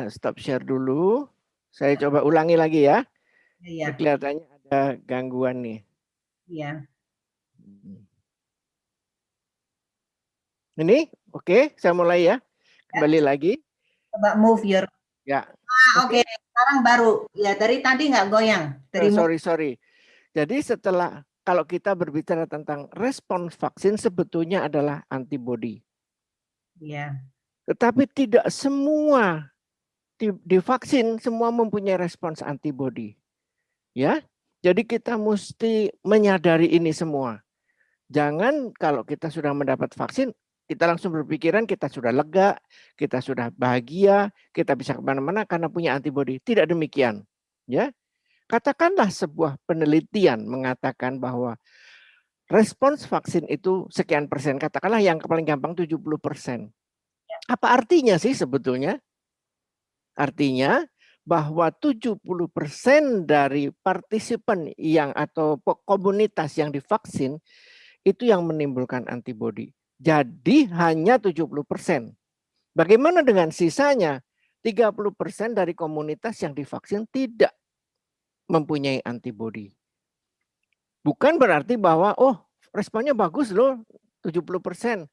stop share dulu. Saya coba ulangi lagi ya. Iya. Kelihatannya ada gangguan nih. Iya. Ini oke, saya mulai ya. Kembali lagi. Coba move your. Ya. Oke. Sekarang baru. Ya, dari tadi nggak goyang. Dari Sorry. Jadi setelah kalau kita berbicara tentang respons vaksin sebetulnya adalah antibodi. Iya. Tetapi tidak semua divaksin semua mempunyai respons antibodi. Ya. Jadi kita mesti menyadari ini semua. Jangan kalau kita sudah mendapat vaksin, kita langsung berpikiran kita sudah lega, kita sudah bahagia, kita bisa kemana-mana karena punya antibodi. Tidak demikian. Ya. Katakanlah sebuah penelitian mengatakan bahwa respons vaksin itu sekian persen. Katakanlah yang paling gampang 70%. Apa artinya sih sebetulnya? Artinya bahwa 70% dari partisipan yang atau komunitas yang divaksin itu yang menimbulkan antibodi. Jadi hanya 70%. Bagaimana dengan sisanya? 30% dari komunitas yang divaksin tidak mempunyai antibodi. Bukan berarti bahwa responnya bagus loh 70%.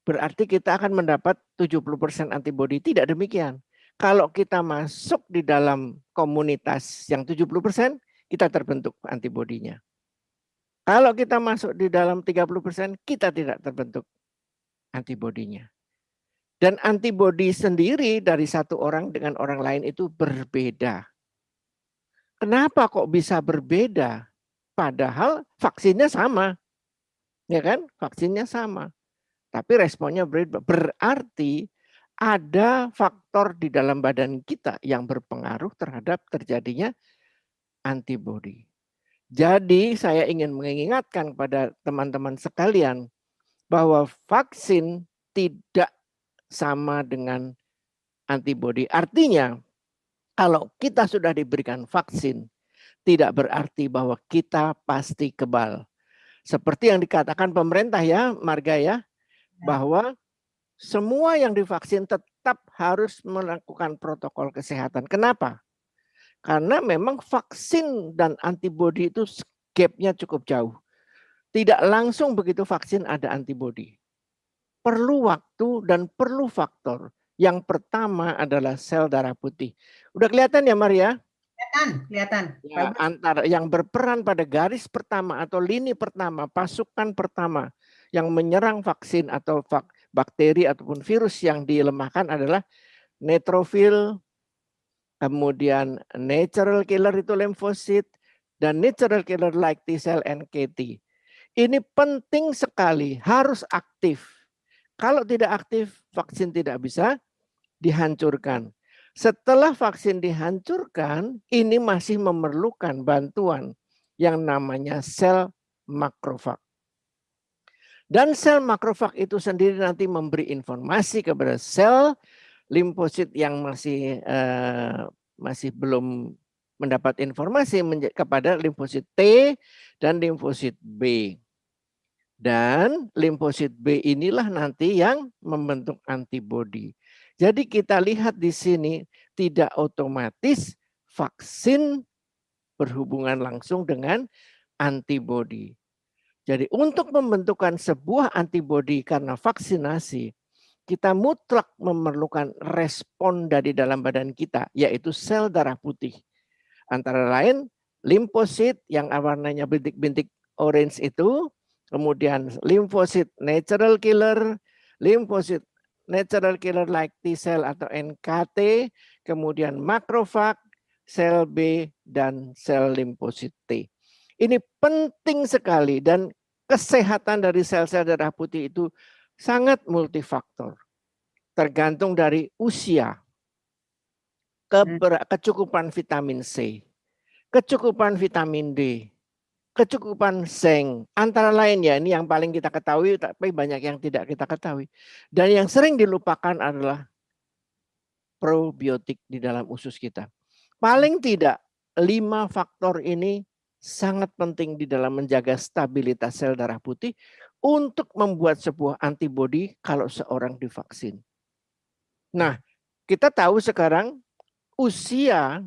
Berarti kita akan mendapat 70% antibodi. Tidak demikian. Kalau kita masuk di dalam komunitas yang 70%, kita terbentuk antibodinya. Kalau kita masuk di dalam 30%, kita tidak terbentuk antibodinya. Dan antibodi sendiri dari satu orang dengan orang lain itu berbeda. Kenapa kok bisa berbeda? Padahal vaksinnya sama. Ya kan? Vaksinnya sama. Tapi responnya berbeda. Berarti ada faktor di dalam badan kita yang berpengaruh terhadap terjadinya antibodi. Jadi saya ingin mengingatkan kepada teman-teman sekalian bahwa vaksin tidak sama dengan antibodi. Artinya kalau kita sudah diberikan vaksin tidak berarti bahwa kita pasti kebal. Seperti yang dikatakan pemerintah ya, Marga ya, bahwa semua yang divaksin tetap harus melakukan protokol kesehatan. Kenapa? Karena memang vaksin dan antibodi itu gapnya cukup jauh. Tidak langsung begitu vaksin ada antibodi. Perlu waktu dan perlu faktor. Yang pertama adalah sel darah putih. Udah kelihatan ya Maria? Kelihatan. Ya, antara yang berperan pada garis pertama atau lini pertama, pasukan pertama yang menyerang vaksin atau bakteri ataupun virus yang dilemahkan adalah neutrofil, kemudian natural killer itu limfosit, dan natural killer like T cell NKT. Ini penting sekali, harus aktif. Kalau tidak aktif, vaksin tidak bisa dihancurkan. Setelah vaksin dihancurkan, ini masih memerlukan bantuan yang namanya sel makrofag. Dan sel makrofag itu sendiri nanti memberi informasi kepada sel limfosit yang masih belum mendapat informasi kepada limfosit T dan limfosit B. Dan limfosit B inilah nanti yang membentuk antibodi. Jadi kita lihat di sini tidak otomatis vaksin berhubungan langsung dengan antibodi. Jadi untuk pembentukan sebuah antibodi karena vaksinasi, kita mutlak memerlukan respon dari dalam badan kita, yaitu sel darah putih. Antara lain limfosit yang warnanya bintik-bintik orange itu, kemudian limfosit natural killer, limfosit natural killer like T cell atau NKT, kemudian makrofag, sel B, dan sel limfosit T. Ini penting sekali dan kesehatan dari sel-sel darah putih itu sangat multifaktor. Tergantung dari usia, kecukupan vitamin C, kecukupan vitamin D, kecukupan zinc, antara lain ya, ini yang paling kita ketahui, tapi banyak yang tidak kita ketahui. Dan yang sering dilupakan adalah probiotik di dalam usus kita. Paling tidak 5 faktor ini sangat penting di dalam menjaga stabilitas sel darah putih untuk membuat sebuah antibodi kalau seorang divaksin. Nah, kita tahu sekarang usia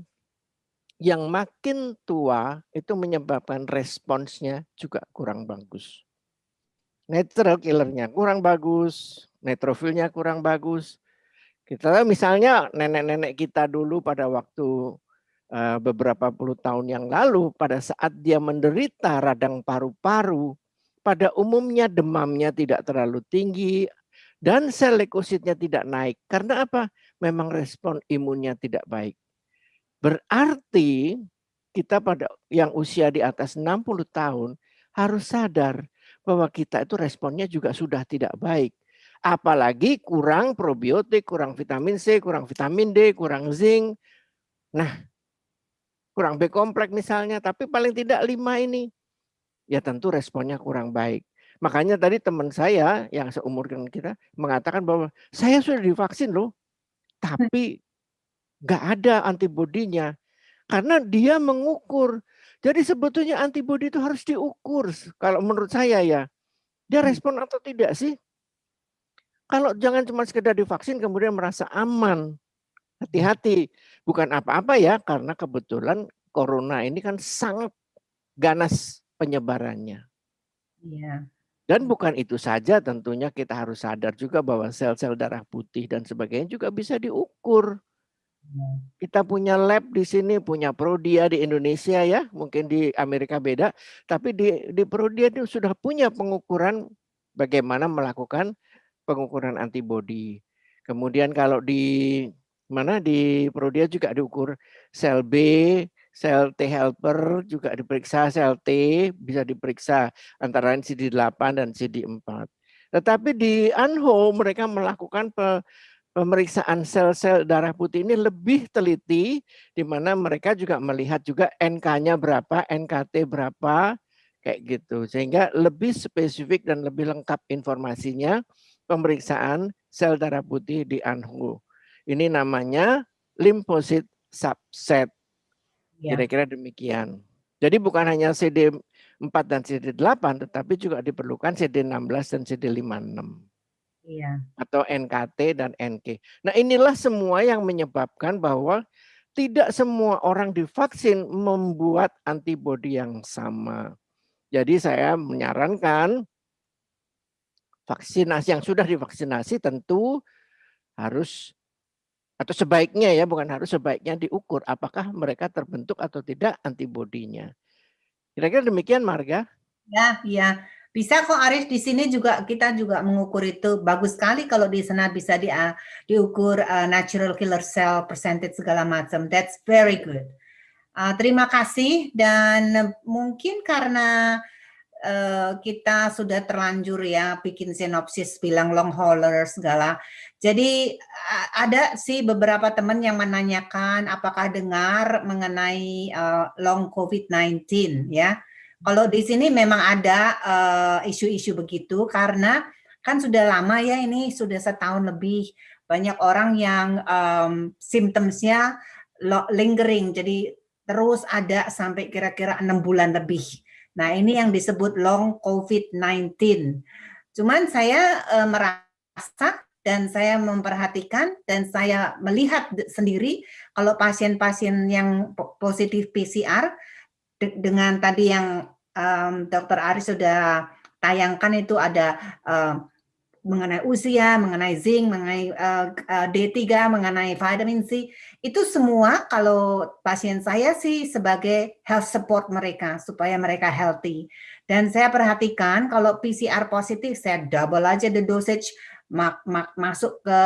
yang makin tua itu menyebabkan responsnya juga kurang bagus. Natural killernya kurang bagus, neutrofilnya kurang bagus. Kita misalnya nenek-nenek kita dulu pada waktu beberapa puluh tahun yang lalu, pada saat dia menderita radang paru-paru, pada umumnya demamnya tidak terlalu tinggi dan sel leukositnya tidak naik. Karena apa? Memang respon imunnya tidak baik. Berarti kita pada yang usia di atas 60 tahun harus sadar bahwa kita itu responnya juga sudah tidak baik. Apalagi kurang probiotik, kurang vitamin C, kurang vitamin D, kurang zinc. Nah, kurang B kompleks misalnya, tapi paling tidak 5 ini, ya tentu responnya kurang baik. Makanya tadi teman saya yang seumur dengan kita mengatakan bahwa saya sudah divaksin loh, tapi nggak ada antibodinya. Karena dia mengukur. Jadi sebetulnya antibodi itu harus diukur. Kalau menurut saya ya, dia respon atau tidak sih? Kalau jangan cuma sekedar divaksin kemudian merasa aman. Hati-hati. Bukan apa-apa ya, karena kebetulan corona ini kan sangat ganas penyebarannya. Iya. Dan bukan itu saja, tentunya kita harus sadar juga bahwa sel-sel darah putih dan sebagainya juga bisa diukur. Kita punya lab di sini, punya Prodia di Indonesia ya, mungkin di Amerika beda, tapi di Prodia itu sudah punya pengukuran bagaimana melakukan pengukuran antibodi. Kemudian kalau di mana di Prodia juga diukur sel B, sel T helper juga diperiksa, sel T bisa diperiksa antara lain CD8 dan CD4. Tetapi di ANHO mereka melakukan pemeriksaan sel-sel darah putih ini lebih teliti, di mana mereka juga melihat juga NK-nya berapa, NKT berapa, kayak gitu. Sehingga lebih spesifik dan lebih lengkap informasinya pemeriksaan sel darah putih di ANHO. Ini namanya lymphocyte subset. Kira-kira demikian. Jadi bukan hanya CD4 dan CD8, tetapi juga diperlukan CD16 dan CD56. Iya. Atau NKT dan NK. Nah inilah semua yang menyebabkan bahwa tidak semua orang divaksin membuat antibodi yang sama. Jadi saya menyarankan vaksinasi yang sudah divaksinasi tentu harus atau sebaiknya ya, bukan harus, sebaiknya diukur apakah mereka terbentuk atau tidak antibodinya. Kira-kira demikian Marga? Ya, iya. Bisa kok Arif, di sini juga kita juga mengukur itu. Bagus sekali kalau di sana bisa diukur natural killer cell percentage segala macam. That's very good. Terima kasih, dan mungkin karena kita sudah terlanjur ya bikin sinopsis bilang long hauler segala. Jadi ada sih beberapa teman yang menanyakan apakah dengar mengenai long COVID-19 ya. Kalau di sini memang ada isu-isu begitu karena kan sudah lama ya, ini sudah setahun lebih, banyak orang yang symptoms-nya lingering, jadi terus ada sampai kira-kira 6 bulan lebih. Nah, ini yang disebut long COVID-19. Cuman saya merasa dan saya memperhatikan dan saya melihat sendiri kalau pasien-pasien yang positif PCR dengan tadi yang Dr. Aris sudah tayangkan itu ada mengenai usia, mengenai zinc, mengenai D3, mengenai vitamin C, itu semua kalau pasien saya sih sebagai health support mereka supaya mereka healthy. Dan saya perhatikan kalau PCR positif saya double aja the dosage, masuk ke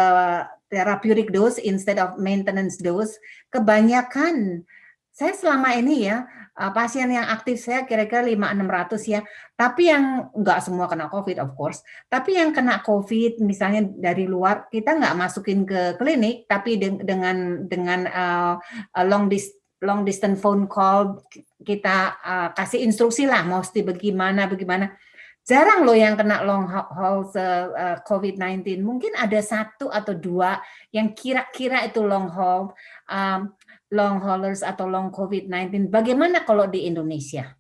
therapeutic dose instead of maintenance dose. Kebanyakan saya selama ini ya pasien yang aktif saya kira-kira 500-600 ya, tapi yang nggak semua kena COVID of course, tapi yang kena COVID misalnya dari luar, kita nggak masukin ke klinik, tapi dengan long distance phone call kita kasih instruksi lah mesti bagaimana. Jarang loh yang kena long haul COVID-19, mungkin ada 1 atau 2 yang kira-kira itu long haulers atau long COVID-19. Bagaimana kalau di Indonesia?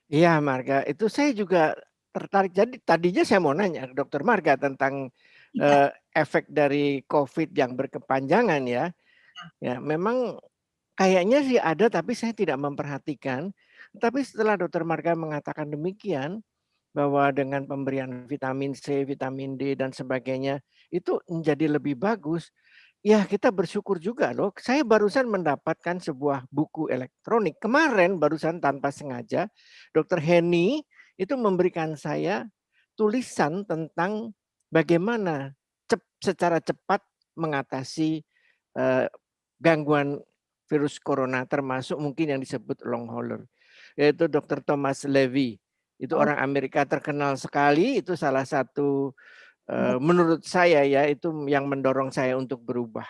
Iya Marga, itu saya juga tertarik. Jadi tadinya saya mau nanya ke Dokter Marga tentang efek dari COVID yang berkepanjangan ya. Ya, memang kayaknya sih ada tapi saya tidak memperhatikan. Tapi setelah Dokter Marga mengatakan demikian, bahwa dengan pemberian vitamin C, vitamin D dan sebagainya itu menjadi lebih bagus. Ya, kita bersyukur juga loh. Saya barusan mendapatkan sebuah buku elektronik. Kemarin barusan tanpa sengaja, Dr. Henny itu memberikan saya tulisan tentang bagaimana secara cepat mengatasi gangguan virus corona, termasuk mungkin yang disebut long hauler, yaitu Dr. Thomas Levy. Itu Oh, orang Amerika terkenal sekali, itu salah satu menurut saya ya, itu yang mendorong saya untuk berubah.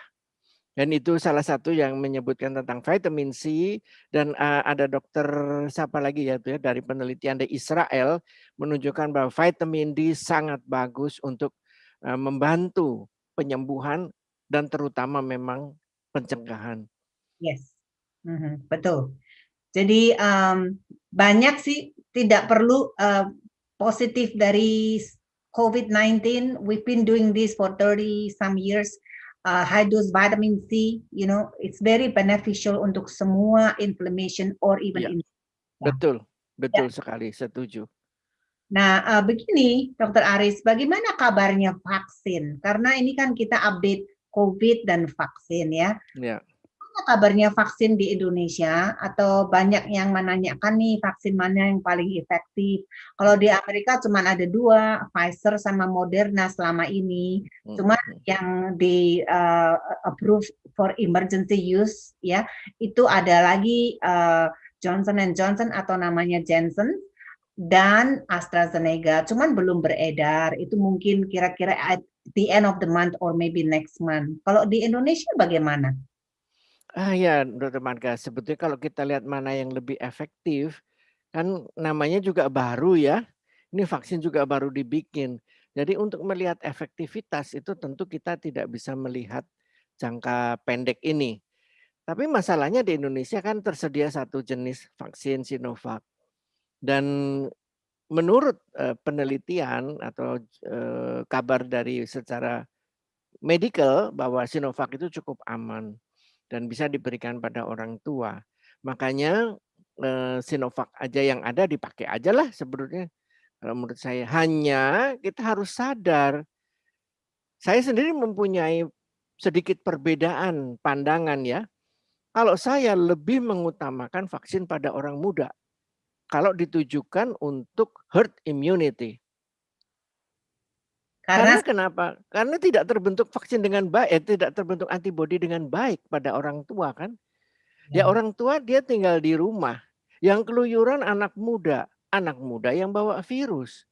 Dan itu salah satu yang menyebutkan tentang vitamin C, dan ada dokter siapa lagi ya itu ya dari penelitian di Israel menunjukkan bahwa vitamin D sangat bagus untuk membantu penyembuhan dan terutama memang pencegahan. yes. Betul. Jadi banyak sih tidak perlu positif dari COVID-19. We've been doing this for 30 some years. High dose vitamin C, you know, it's very beneficial untuk semua inflammation or even Ya, infection. betul, betul Ya. sekali, setuju. Nah, begini, Dr. Aris, bagaimana kabarnya vaksin? Karena ini kan kita update COVID dan vaksin ya. Ya. Bagaimana kabarnya vaksin di Indonesia? Atau banyak yang menanyakan nih vaksin mana yang paling efektif? Kalau di Amerika cuma ada 2, Pfizer sama Moderna selama ini. Cuma yang di approve for emergency use ya, itu ada lagi Johnson & Johnson atau namanya Janssen dan AstraZeneca. Cuman belum beredar. Itu mungkin kira-kira at the end of the month or maybe next month. Kalau di Indonesia bagaimana? Ya, Dr. Marga, sebetulnya kalau kita lihat mana yang lebih efektif, kan namanya juga baru ya. Ini vaksin juga baru dibikin. Jadi untuk melihat efektivitas itu tentu kita tidak bisa melihat jangka pendek ini. Tapi masalahnya di Indonesia kan tersedia satu jenis vaksin Sinovac. Dan menurut penelitian atau kabar dari secara medical bahwa Sinovac itu cukup aman dan bisa diberikan pada orang tua. Makanya Sinovac aja yang ada dipakai aja lah sebetulnya. Kalau menurut saya, hanya kita harus sadar. Saya sendiri mempunyai sedikit perbedaan pandangan ya. Kalau saya lebih mengutamakan vaksin pada orang muda. Kalau ditujukan untuk herd immunity. Karena kenapa? Karena tidak terbentuk vaksin dengan baik, tidak terbentuk antibodi dengan baik pada orang tua kan. Ya orang tua dia tinggal di rumah. Yang keluyuran anak muda yang bawa virus.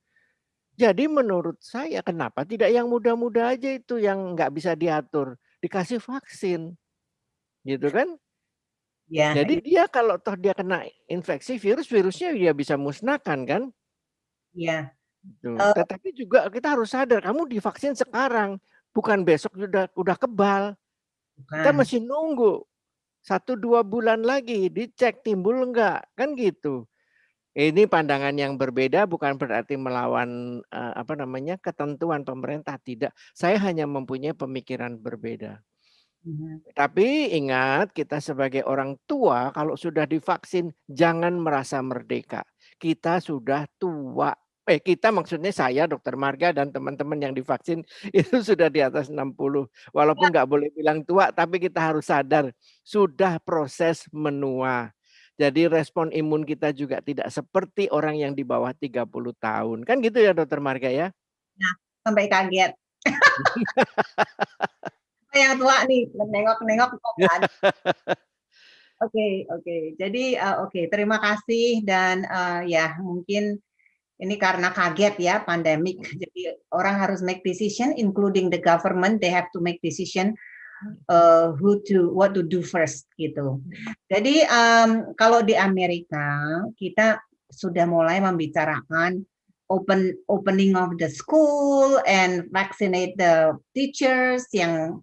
Jadi menurut saya kenapa tidak yang muda-muda aja itu yang nggak bisa diatur, dikasih vaksin. Gitu kan? Ya, Jadi dia kalau toh dia kena infeksi virusnya dia bisa musnahkan kan? ya. Tetapi juga kita harus sadar kamu divaksin sekarang, bukan besok udah kebal. Kita Bukan. masih nunggu 1-2 bulan lagi dicek timbul enggak, kan gitu. Ini pandangan yang berbeda bukan berarti melawan ketentuan pemerintah, tidak. Saya hanya mempunyai pemikiran berbeda. Tapi ingat kita sebagai orang tua kalau sudah divaksin jangan merasa merdeka. Kita sudah tua. Kita maksudnya saya Dokter Marga dan teman-teman yang divaksin itu sudah di atas 60. Walaupun nggak boleh bilang tua tapi kita harus sadar sudah proses menua. Jadi respon imun kita juga tidak seperti orang yang di bawah 30 tahun. Kan gitu ya Dokter Marga ya? Nah, sampai kaget. Yang tua nih, nengok-nengok kok nggak ada. Oke. Jadi terima kasih dan ya mungkin ini karena kaget ya pandemik. Jadi orang harus make decision, including the government, they have to make decision what to do first gitu. Jadi kalau di Amerika kita sudah mulai membicarakan opening of the school and vaccinate the teachers yang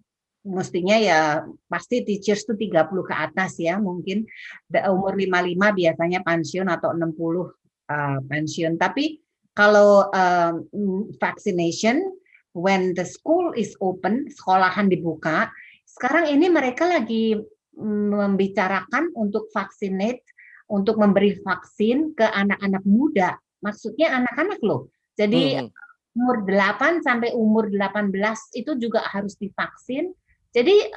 mestinya ya pasti teachers itu 30 ke atas ya mungkin umur 55 biasanya pensiun atau 60 pensiun. Tapi kalau vaccination when the school is open, sekolahan dibuka, sekarang ini mereka lagi membicarakan untuk vaccinate, untuk memberi vaksin ke anak-anak muda. Maksudnya anak-anak loh. Jadi umur 8 sampai umur 18 itu juga harus divaksin. Jadi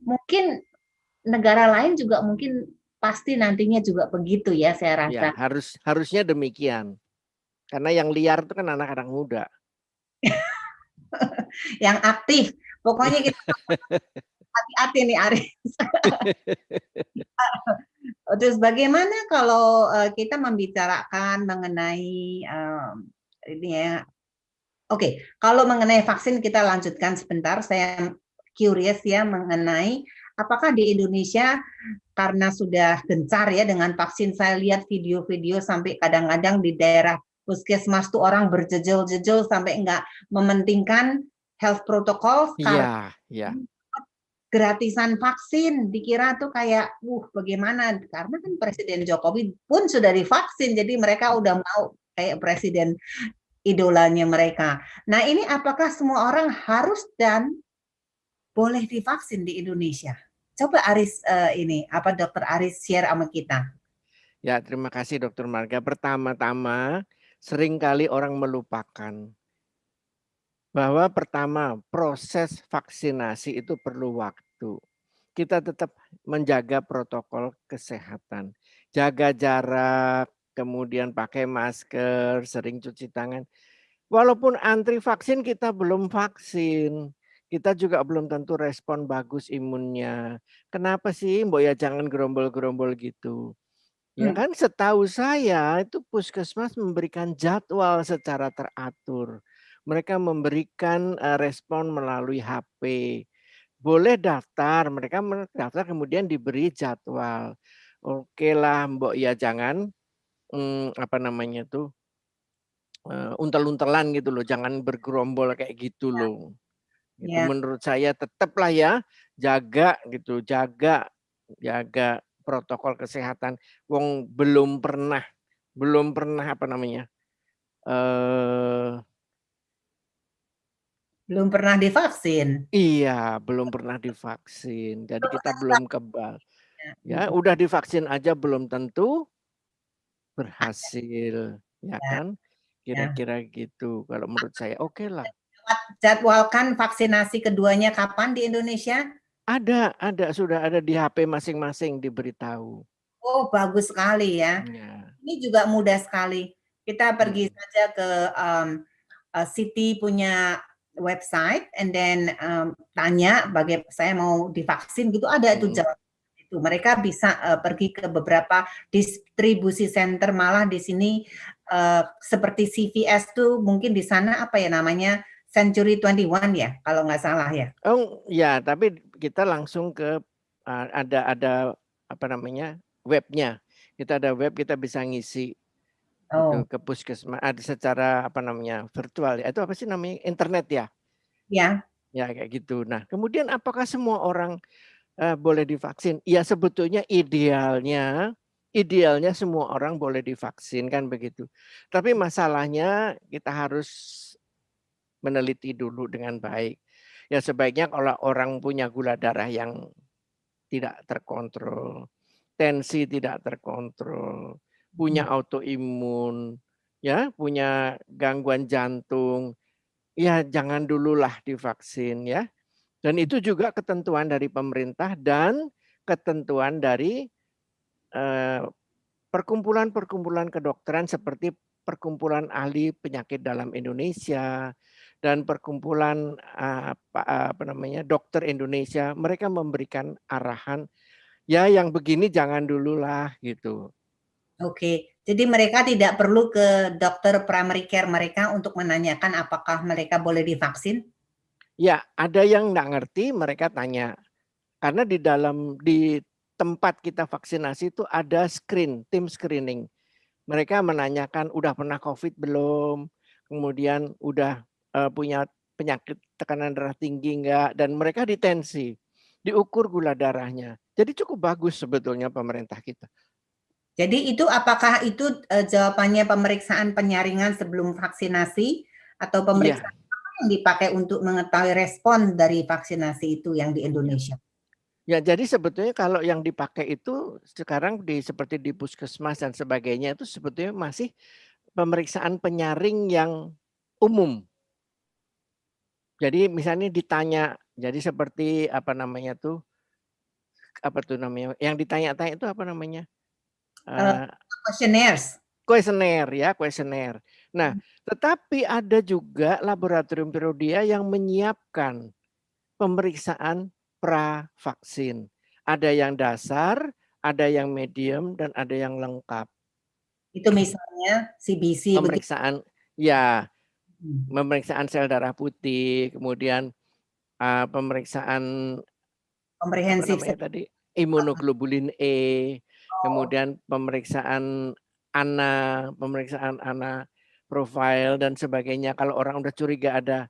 mungkin negara lain juga mungkin pasti nantinya juga begitu ya, saya rasa. Ya, harusnya demikian. Karena yang liar itu kan anak-anak muda. Yang aktif. Pokoknya kita hati-hati nih Aris. Terus bagaimana kalau kita membicarakan mengenai ini ya. Oke, kalau mengenai vaksin kita lanjutkan sebentar. Saya curious ya mengenai apakah di Indonesia karena sudah gencar ya dengan vaksin. Saya lihat video-video sampai kadang-kadang di daerah puskesmas tuh orang berjejol-jejol sampai nggak mementingkan health protocol karena gratisan vaksin, dikira tuh kayak, bagaimana? Karena kan Presiden Jokowi pun sudah divaksin, jadi mereka udah mau kayak presiden idolanya mereka. Nah ini apakah semua orang harus dan boleh divaksin di Indonesia? Coba Aris Dr. Aris share sama kita. Ya, terima kasih Dr. Marga. Pertama-tama, seringkali orang melupakan bahwa pertama proses vaksinasi itu perlu waktu. Kita tetap menjaga protokol kesehatan, jaga jarak, kemudian pakai masker, sering cuci tangan. Walaupun antri vaksin kita belum vaksin, kita juga belum tentu respon bagus imunnya. Kenapa sih, Mbok ya jangan gerombol-gerombol gitu. Ya kan setahu saya itu puskesmas memberikan jadwal secara teratur. Mereka memberikan respon melalui HP. Boleh daftar, mereka mendaftar kemudian diberi jadwal. Oke lah Mbok ya jangan untel-untelan gitu loh, jangan bergerombol kayak gitu loh. Itu menurut saya tetaplah ya jaga gitu, jaga protokol kesehatan. Wong belum pernah belum pernah divaksin. Iya, belum pernah divaksin. Jadi kita belum kebal. Ya, udah divaksin aja belum tentu berhasil, ya kan? Kira-kira gitu. Kalau menurut saya oke lah. Jadwalkan vaksinasi keduanya kapan di Indonesia? Ada, sudah ada di HP masing-masing diberitahu. Oh, bagus sekali ya. Ini juga mudah sekali. Kita pergi saja ke City punya website, and then tanya bagaimana saya mau divaksin gitu, ada itu jawab itu. Mereka bisa pergi ke beberapa distribusi center, malah di sini seperti CVS tuh mungkin di sana apa ya namanya Century 21 ya kalau nggak salah ya. Oh ya, tapi kita langsung ke ada apa namanya webnya. Kita ada web, kita bisa ngisi itu ke puskesmas ada secara apa namanya virtual ya. Itu apa sih namanya internet ya? Ya. Ya kayak gitu. Nah kemudian apakah semua orang boleh divaksin? Ya sebetulnya idealnya semua orang boleh divaksin kan begitu. Tapi masalahnya kita harus meneliti dulu dengan baik. Ya sebaiknya kalau orang punya gula darah yang tidak terkontrol, tensi tidak terkontrol, punya autoimun, ya, punya gangguan jantung, ya jangan dululah divaksin ya. Dan itu juga ketentuan dari pemerintah dan ketentuan dari perkumpulan-perkumpulan kedokteran seperti Perkumpulan Ahli Penyakit Dalam Indonesia dan Perkumpulan Dokter Indonesia. Mereka memberikan arahan ya yang begini jangan dululah gitu. Oke, jadi mereka tidak perlu ke dokter primary care mereka untuk menanyakan apakah mereka boleh divaksin? Ya, ada yang nggak ngerti, mereka tanya. Karena di tempat kita vaksinasi itu ada tim screening. Mereka menanyakan udah pernah COVID belum, kemudian udah punya penyakit tekanan darah tinggi enggak, dan mereka ditensi, diukur gula darahnya. Jadi cukup bagus sebetulnya pemerintah kita. Jadi itu apakah itu jawabannya pemeriksaan penyaringan sebelum vaksinasi atau pemeriksaan? yang dipakai untuk mengetahui respon dari vaksinasi itu yang di Indonesia? Ya, jadi sebetulnya kalau yang dipakai itu sekarang seperti di puskesmas dan sebagainya itu sebetulnya masih pemeriksaan penyaring yang umum. Jadi misalnya ditanya, jadi seperti apa namanya tuh namanya? Yang ditanya-tanya itu apa namanya? Questionnaires. Kuesioner ya, kuesioner. Nah, tetapi ada juga laboratorium Perodia yang menyiapkan pemeriksaan pra-vaksin. Ada yang dasar, ada yang medium, dan ada yang lengkap. Itu misalnya CBC begitu. Pemeriksaan, ya, pemeriksaan sel darah putih, kemudian pemeriksaan apa Komprehensif. namanya tadi, imunoglobulin E, kemudian pemeriksaan pemeriksaan profile dan sebagainya. Kalau orang udah curiga ada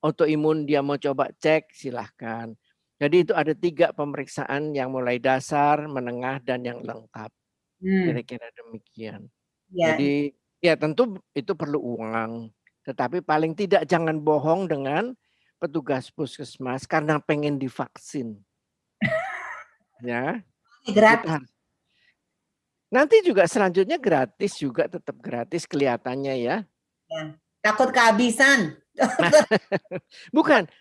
autoimun, dia mau coba cek, silahkan. Jadi itu ada 3 pemeriksaan yang mulai dasar, menengah, dan yang lengkap. Kira-kira demikian. Ya, Jadi ya tentu itu perlu uang. Tetapi paling tidak jangan bohong dengan petugas puskesmas karena pengen divaksin. Ya, gratis. kita nanti juga selanjutnya gratis juga, tetap gratis kelihatannya ya. Ya. Takut kehabisan. Bukan,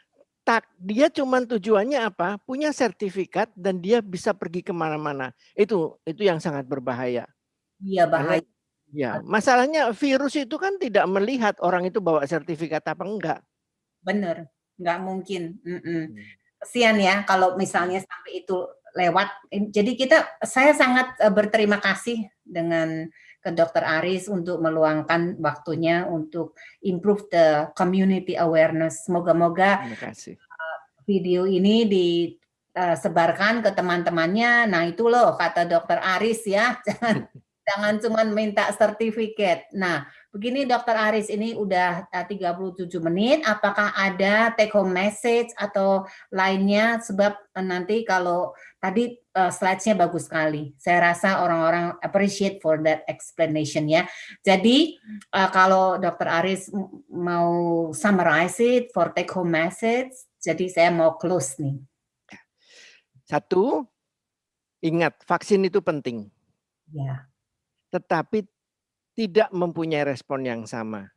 dia cuman tujuannya apa? Punya sertifikat dan dia bisa pergi kemana-mana. Itu yang sangat berbahaya. Iya, Karena bahaya. ya masalahnya virus itu kan tidak melihat orang itu bawa sertifikat apa enggak. Bener, nggak mungkin. Kesian ya kalau misalnya sampai itu lewat. Jadi saya sangat berterima kasih dengan ke Dr. Aris untuk meluangkan waktunya untuk improve the community awareness. Moga-moga video ini disebarkan ke teman-temannya. Nah itu loh kata Dr. Aris ya, jangan cuma minta sertifikat. Nah, begini Dr. Aris, ini udah 37 menit. Apakah ada take home message atau lainnya? Sebab nanti kalau tadi slides-nya bagus sekali. Saya rasa orang-orang appreciate for that explanation ya. Jadi kalau Dr. Aris mau summarize it for take home message, jadi saya mau close nih. 1, ingat vaksin itu penting. Ya. Tetapi tidak mempunyai respon yang sama.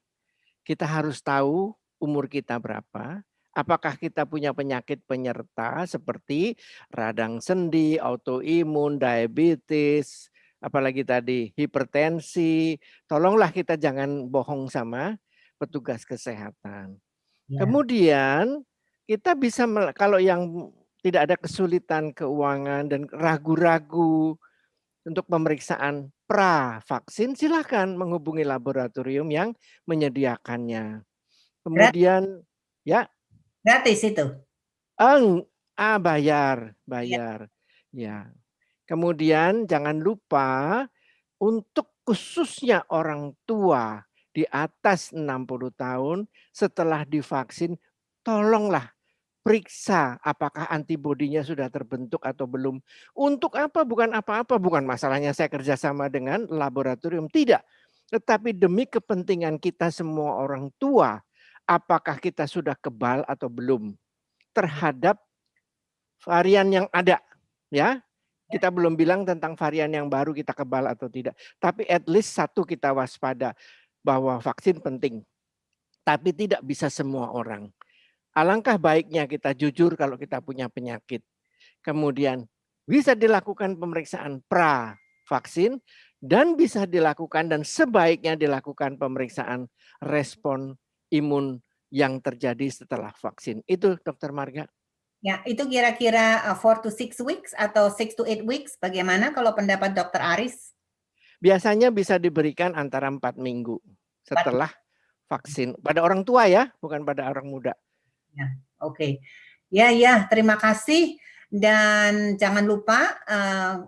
Kita harus tahu umur kita berapa, apakah kita punya penyakit penyerta seperti radang sendi, autoimun, diabetes, apalagi tadi hipertensi. Tolonglah kita jangan bohong sama petugas kesehatan. Ya. Kemudian kita bisa, kalau yang tidak ada kesulitan keuangan dan ragu-ragu untuk pemeriksaan pra-vaksin, silakan menghubungi laboratorium yang menyediakannya. Kemudian ya gratis itu. Bayar. Ya. Kemudian jangan lupa untuk khususnya orang tua di atas 60 tahun setelah divaksin, tolonglah periksa apakah antibodinya sudah terbentuk atau belum. Untuk apa? Bukan apa-apa, bukan masalahnya saya kerjasama dengan laboratorium, tidak. Tetapi demi kepentingan kita semua orang tua, apakah kita sudah kebal atau belum terhadap varian yang ada, ya. Kita belum bilang tentang varian yang baru kita kebal atau tidak. Tapi at least 1 kita waspada bahwa vaksin penting. Tapi tidak bisa semua orang. Alangkah baiknya kita jujur kalau kita punya penyakit. Kemudian bisa dilakukan pemeriksaan pra-vaksin dan bisa dilakukan dan sebaiknya dilakukan pemeriksaan respon imun yang terjadi setelah vaksin. Itu Dr. Marga. Ya, itu kira-kira 4 to 6 weeks atau 6 to 8 weeks. Bagaimana kalau pendapat Dr. Aris? Biasanya bisa diberikan antara 4 minggu setelah vaksin. Pada orang tua ya, bukan pada orang muda. Ya, oke. Ya, terima kasih. Dan jangan lupa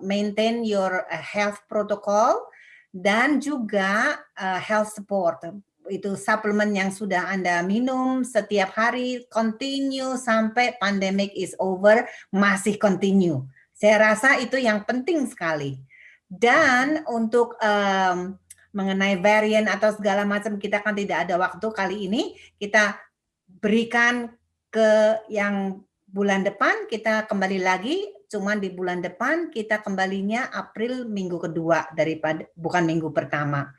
maintain your health protocol dan juga health support. Itu suplemen yang sudah Anda minum setiap hari, continue sampai pandemic is over, masih continue. Saya rasa itu yang penting sekali. Dan untuk mengenai varian atau segala macam, kita kan tidak ada waktu kali ini, kita berikan ke yang bulan depan, kita kembali lagi, cuman di bulan depan kita kembalinya April minggu kedua daripada bukan minggu pertama.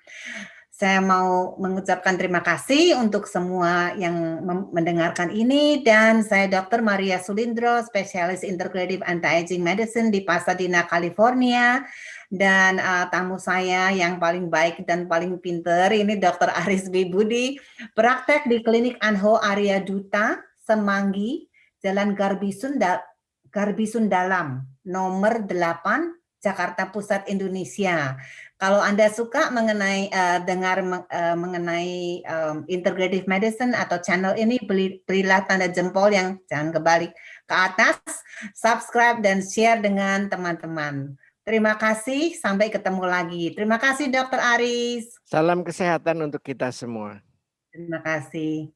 Saya mau mengucapkan terima kasih untuk semua yang mendengarkan ini, dan saya Dr. Maria Sulindro, spesialis integrative anti-aging medicine di Pasadena, California. Dan tamu saya yang paling baik dan paling pinter ini Dr. Aris Budi, praktek di Klinik Anho Arya Duta, Semanggi, Jalan Garbi Sundalam, nomor 8, Jakarta Pusat, Indonesia. Kalau Anda suka mengenai mengenai integrative medicine atau channel ini, berilah tanda jempol yang jangan kebalik ke atas, subscribe dan share dengan teman-teman. Terima kasih, sampai ketemu lagi. Terima kasih Dr. Aris. Salam kesehatan untuk kita semua. Terima kasih.